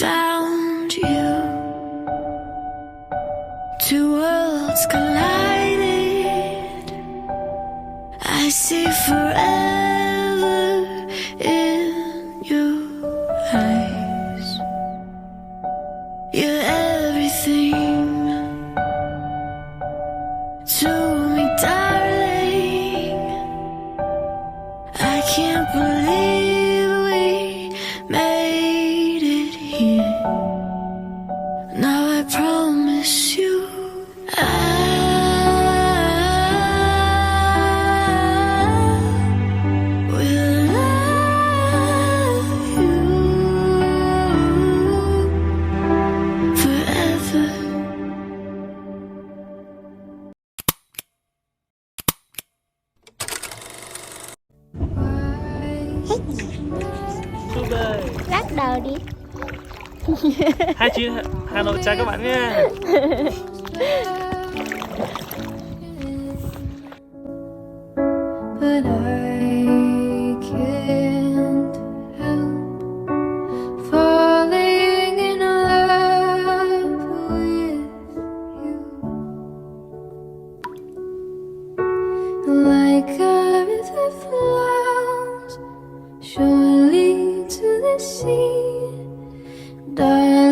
found you. Two worlds collided. I see forever in your eyes. You're everything to me, darling. I can't believe we made it here. Now I promise you I will love you forever. Lắc đầu đi. 29 Hà Nội chào các bạn nha. But I can't help falling in love with you. Like a river flows surely to the sea, darling.